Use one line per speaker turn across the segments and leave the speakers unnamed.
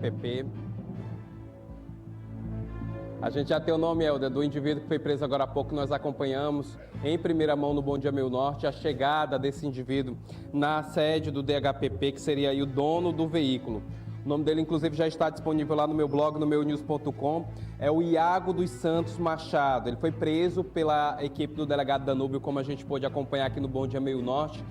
PP. A gente já tem o nome, Helder, do indivíduo que foi preso agora há pouco. Nós acompanhamos em primeira mão no Bom Dia Meio Norte a chegada desse indivíduo na sede do DHPP, que seria aí o dono do veículo. O nome dele, inclusive, já está disponível lá no meu blog, no meunews.com. É o Iago dos Santos Machado. Ele foi preso pela equipe do delegado Danúbio, como a gente pôde acompanhar aqui no Bom Dia Meio Norte,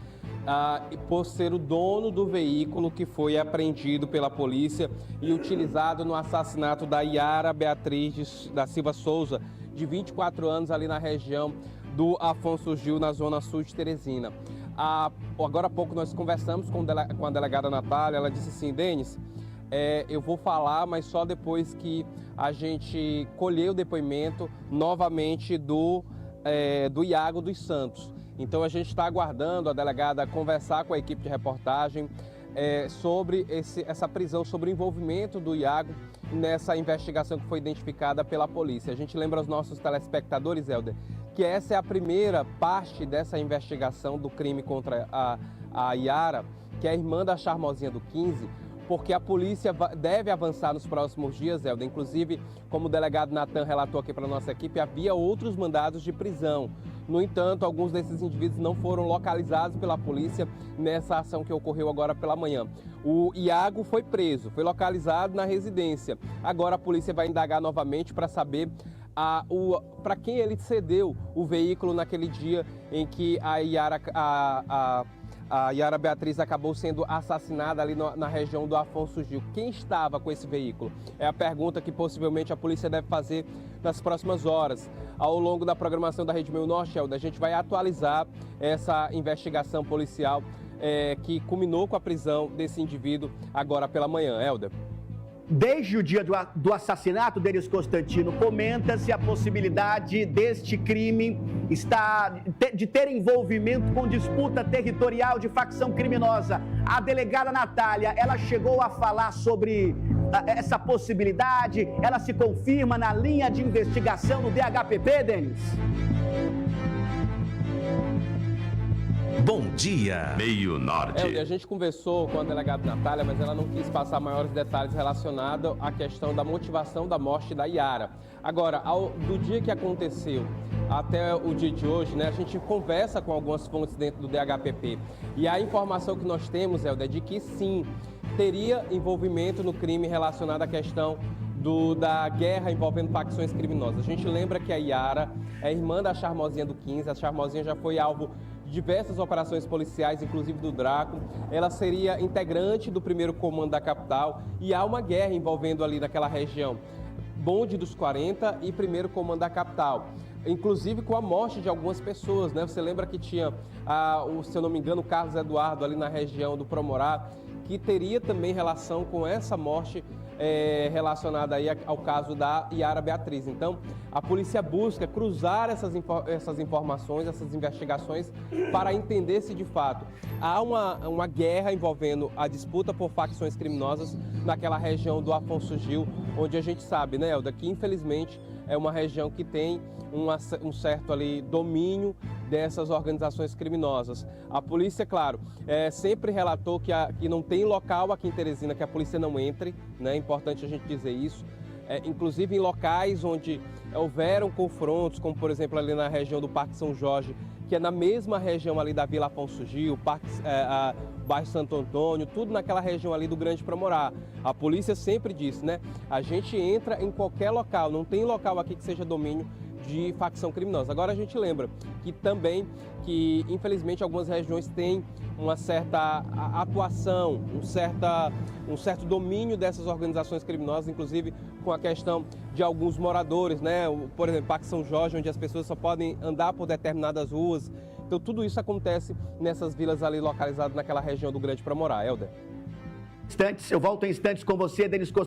por ser o dono do veículo que foi apreendido pela polícia e utilizado no assassinato da Yara Beatriz da Silva Souza, de 24 anos, ali na região do Afonso Gil, na zona sul de Teresina. Agora há pouco nós conversamos com a delegada Natália. Ela disse assim: Denis, eu vou falar, mas só depois que a gente colher o depoimento novamente do Iago dos Santos. Então a gente está aguardando a delegada conversar com a equipe de reportagem sobre essa prisão, sobre o envolvimento do Iago nessa investigação que foi identificada pela polícia. A gente lembra aos nossos telespectadores, Helder, que essa é a primeira parte dessa investigação do crime contra a Yara, que é a irmã da Charmosinha do 15, porque a polícia deve avançar nos próximos dias, Helder. Inclusive, como o delegado Natan relatou aqui para a nossa equipe, havia outros mandados de prisão. No entanto, alguns desses indivíduos não foram localizados pela polícia nessa ação que ocorreu agora pela manhã. O Iago foi preso, foi localizado na residência. Agora a polícia vai indagar novamente para saber para quem ele cedeu o veículo naquele dia em que a Yara Beatriz acabou sendo assassinada ali na região do Afonso Gil. Quem estava com esse veículo? É a pergunta que possivelmente a polícia deve fazer nas próximas horas. Ao longo da programação da Rede Meio Norte, Helder, a gente vai atualizar essa investigação policial que culminou com a prisão desse indivíduo agora pela manhã. Helder.
Desde o dia do assassinato, Denis Constantino, comenta-se a possibilidade deste crime de ter envolvimento com disputa territorial de facção criminosa. A delegada Natália, ela chegou a falar sobre essa possibilidade? Ela se confirma na linha de investigação do DHPP, Denis?
Bom Dia Meio Norte.
A gente conversou com a delegada Natália, mas ela não quis passar maiores detalhes relacionados à questão da motivação da morte da Yara. Agora, do dia que aconteceu até o dia de hoje, né, a gente conversa com algumas fontes dentro do DHPP. E a informação que nós temos, Helder, é de que sim, teria envolvimento no crime relacionado à questão da guerra envolvendo facções criminosas. A gente lembra que a Yara é irmã da Charmosinha do 15, a Charmosinha já foi alvo de diversas operações policiais, inclusive do Draco. Ela seria integrante do primeiro comando da capital e há uma guerra envolvendo ali naquela região Bonde dos 40 e primeiro comando da capital. Inclusive com a morte de algumas pessoas, né? Você lembra que tinha, se eu não me engano, o Carlos Eduardo ali na região do Promorá, que teria também relação com essa morte relacionada aí ao caso da Yara Beatriz. Então, a polícia busca cruzar essas informações, essas investigações, para entender se de fato há uma guerra envolvendo a disputa por facções criminosas naquela região do Afonso Gil, onde a gente sabe, né, Helder, que infelizmente é uma região que tem um certo ali domínio dessas organizações criminosas. A polícia, claro, sempre relatou que não tem local aqui em Teresina que a polícia não entre, né? É importante a gente dizer isso. Inclusive em locais onde houveram confrontos, como por exemplo ali na região do Parque São Jorge, que é na mesma região ali da Vila Afonso Gil, bairro Santo Antônio, tudo naquela região ali do Grande Promorá. A polícia sempre disse, né? A gente entra em qualquer local, não tem local aqui que seja domínio de facção criminosa. Agora a gente lembra que infelizmente algumas regiões têm uma certa atuação, um certo domínio dessas organizações criminosas, inclusive com a questão de alguns moradores, né? Por exemplo, Parque São Jorge, onde as pessoas só podem andar por determinadas ruas. Então tudo isso acontece nessas vilas ali localizadas naquela região do Grande Promorá. Helder.
Eu volto em instantes com você, Denis Constantino.